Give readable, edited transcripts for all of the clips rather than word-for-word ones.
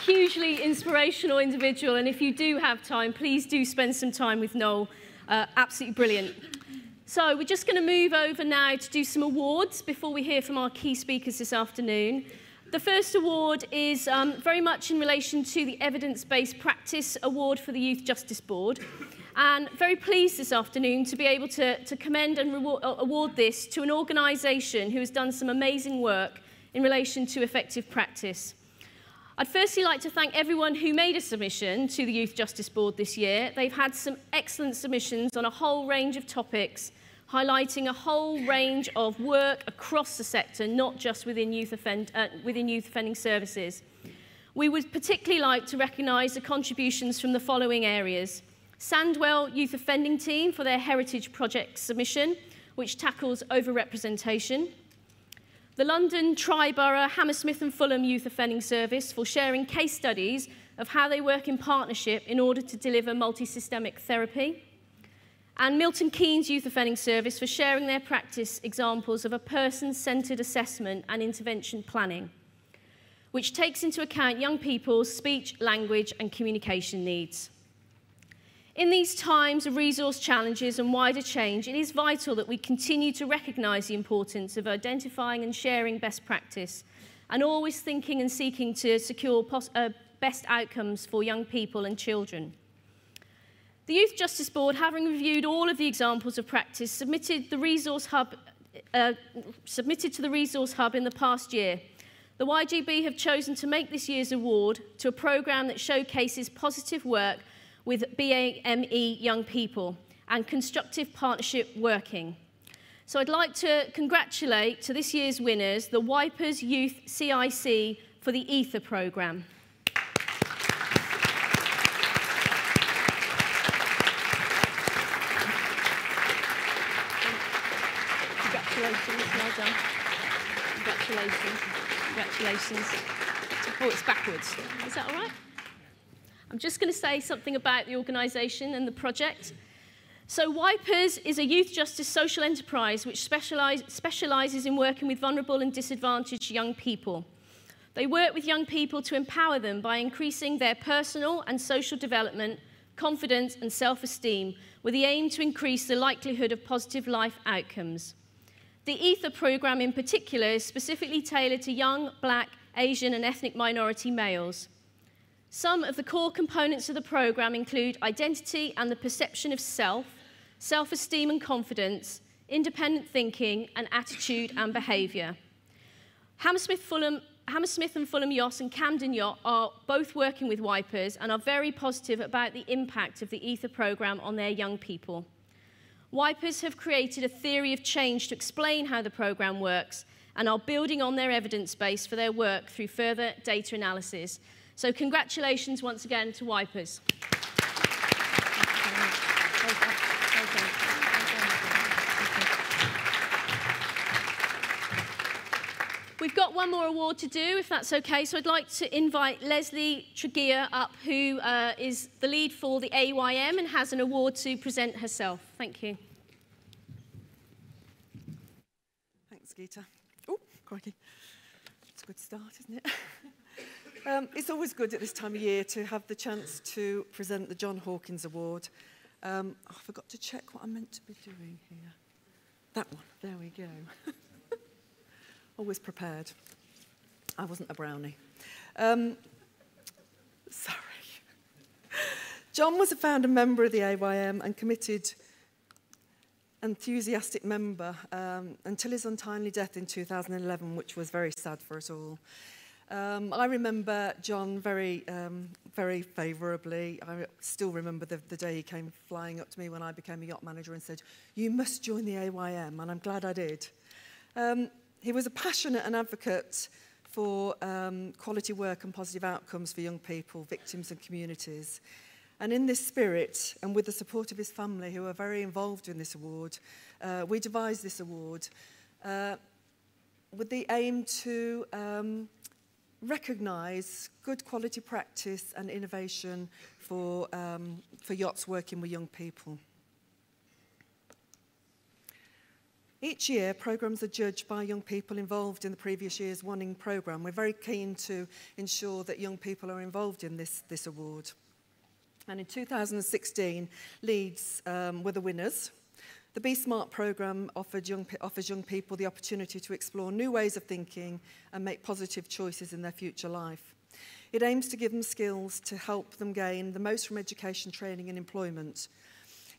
hugely inspirational individual, and if you do have time, please do spend some time with Noel. Absolutely brilliant. So we're just going to move over now to do some awards before we hear from our key speakers this afternoon. The first award is very much in relation to the Evidence-Based Practice Award for the Youth Justice Board. And very pleased this afternoon to be able to commend and award this to an organisation who has done some amazing work in relation to effective practice. I'd firstly like to thank everyone who made a submission to the Youth Justice Board this year. They've had some excellent submissions on a whole range of topics, highlighting a whole range of work across the sector, not just within youth offending services. We would particularly like to recognise the contributions from the following areas. Sandwell Youth Offending Team for their Heritage Project submission, which tackles overrepresentation. The London Tri-Borough Hammersmith and Fulham Youth Offending Service for sharing case studies of how they work in partnership in order to deliver multi-systemic therapy. And Milton Keynes Youth Offending Service for sharing their practice examples of a person-centred assessment and intervention planning, which takes into account young people's speech, language and communication needs. In these times of resource challenges and wider change, it is vital that we continue to recognise the importance of identifying and sharing best practice and always thinking and seeking to secure best outcomes for young people and children. The Youth Justice Board, having reviewed all of the examples of practice, submitted to the Resource Hub in the past year. The YGB have chosen to make this year's award to a programme that showcases positive work with BAME young people and constructive partnership working. So I'd like to congratulate to this year's winners, the Wipers Youth CIC for the Ether programme. Congratulations, well done. Congratulations, congratulations. Oh, it's backwards. Is that all right? I'm just going to say something about the organisation and the project. So Wipers is a youth justice social enterprise which specialises in working with vulnerable and disadvantaged young people. They work with young people to empower them by increasing their personal and social development, confidence and self-esteem, with the aim to increase the likelihood of positive life outcomes. The Ether programme in particular is specifically tailored to young, Black, Asian and ethnic minority males. Some of the core components of the programme include identity and the perception of self, self-esteem and confidence, independent thinking, and attitude and behaviour. Hammersmith and Fulham Yacht and Camden Yacht are both working with Wipers and are very positive about the impact of the Ether programme on their young people. Wipers have created a theory of change to explain how the programme works and are building on their evidence base for their work through further data analysis. So congratulations once again to Wipers. We've got one more award to do, if that's okay. So I'd like to invite Leslie Tregear up, who is the lead for the AYM and has an award to present herself. Thank you. Thanks, Geeta. Oh, crikey. It's a good start, isn't it? It's always good at this time of year to have the chance to present the John Hawkins Award. I forgot to check what I meant to be doing here. That one, there we go. Always prepared. I wasn't a brownie. Sorry. John was a founder member of the AYM and committed, enthusiastic member until his untimely death in 2011, which was very sad for us all. I remember John very favourably. I still remember the day he came flying up to me when I became a yacht manager and said, "You must join the AYM," and I'm glad I did. He was a passionate and advocate for quality work and positive outcomes for young people, victims and communities. And in this spirit, and with the support of his family, who are very involved in this award, we devised this award with the aim to recognise good quality practice and innovation for yachts working with young people. Each year, programmes are judged by young people involved in the previous year's winning programme. We're very keen to ensure that young people are involved in this award. And in 2016, Leeds were the winners. The Be Smart programme offers young people the opportunity to explore new ways of thinking and make positive choices in their future life. It aims to give them skills to help them gain the most from education, training and employment.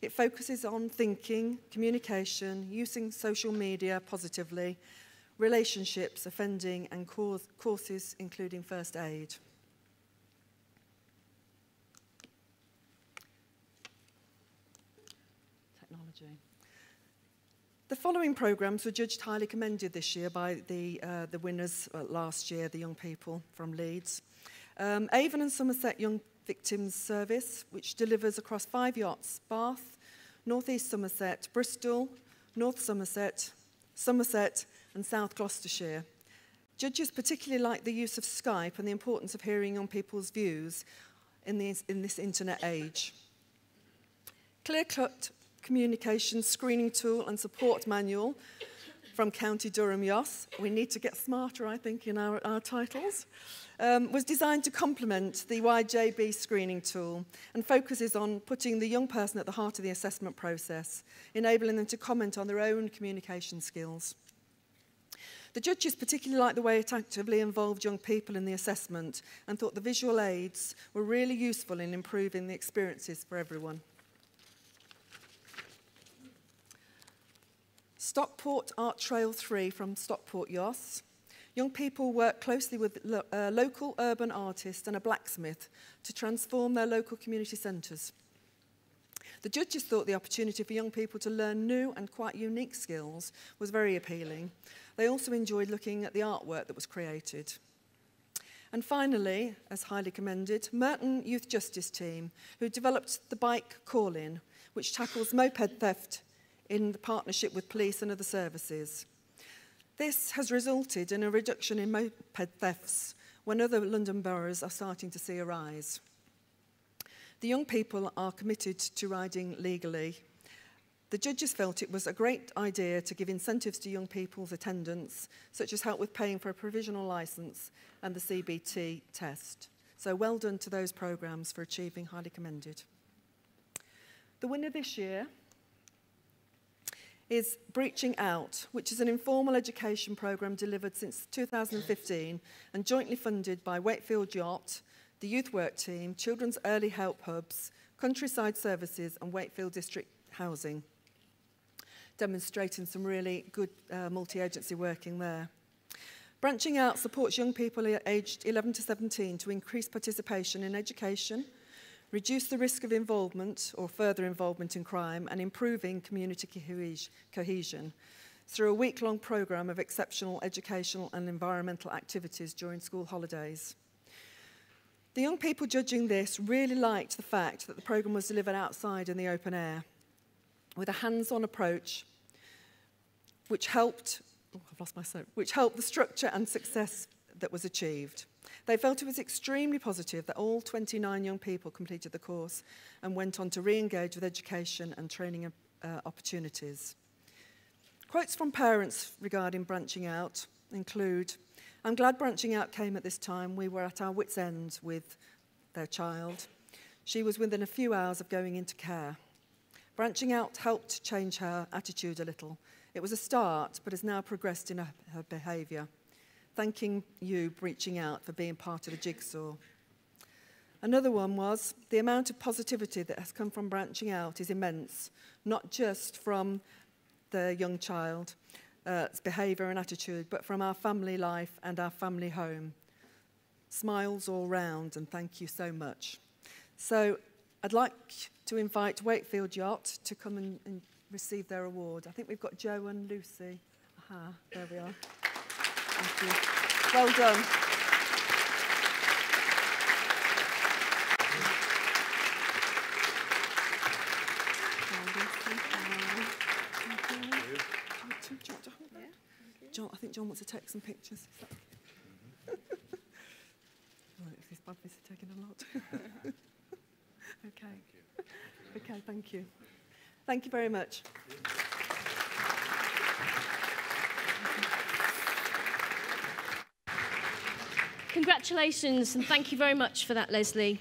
It focuses on thinking, communication, using social media positively, relationships, offending and courses including first aid. Technology. The following programmes were judged highly commended this year by the winners last year, the young people from Leeds. Avon and Somerset Young Victims Service, which delivers across 5 yachts: Bath, North East Somerset, Bristol, North Somerset, Somerset and South Gloucestershire. Judges particularly like the use of Skype and the importance of hearing young people's views in this internet age. Clear-cut communication screening tool and support manual from County Durham YOS. We need to get smarter, I think, in our titles. Was designed to complement the YJB screening tool and focuses on putting the young person at the heart of the assessment process, enabling them to comment on their own communication skills. The judges particularly liked the way it actively involved young people in the assessment and thought the visual aids were really useful in improving the experiences for everyone. Stockport Art Trail 3 from Stockport YOS. Young people work closely with a local urban artist and a blacksmith to transform their local community centres. The judges thought the opportunity for young people to learn new and quite unique skills was very appealing. They also enjoyed looking at the artwork that was created. And finally, as highly commended, Merton Youth Justice Team, who developed the Bike Call-In, which tackles moped theft in partnership with police and other services. This has resulted in a reduction in moped thefts when other London boroughs are starting to see a rise. The young people are committed to riding legally. The judges felt it was a great idea to give incentives to young people's attendance, such as help with paying for a provisional licence and the CBT test. So well done to those programmes for achieving highly commended. The winner this year is Breaching Out, which is an informal education programme delivered since 2015 and jointly funded by Wakefield Yacht, the Youth Work Team, Children's Early Help Hubs, Countryside Services and Wakefield District Housing, demonstrating some really good multi-agency working there. Branching Out supports young people aged 11 to 17 to increase participation in education, reduce the risk of involvement or further involvement in crime, and improving community cohesion through a week-long programme of exceptional educational and environmental activities during school holidays. The young people judging this really liked the fact that the programme was delivered outside in the open air with a hands-on approach which helped the structure and success that was achieved. They felt it was extremely positive that all 29 young people completed the course and went on to re-engage with education and training opportunities. Quotes from parents regarding Branching Out include, "I'm glad Branching Out came at this time. We were at our wits' end with their child. She was within a few hours of going into care. Branching Out helped change her attitude a little. It was a start, but has now progressed in her behaviour. Thanking you, Breaching Out, for being part of the jigsaw." Another one was, "The amount of positivity that has come from Branching Out is immense, not just from the young child's behaviour and attitude, but from our family life and our family home. Smiles all round, and thank you so much." So I'd like to invite Wakefield Yacht to come and receive their award. I think we've got Joe and Lucy. Aha, there we are. Thank you. Well done. John, I think John wants to take some pictures. This is taking a lot. Okay. Okay, thank you. Thank you very much. Congratulations, and thank you very much for that, Leslie.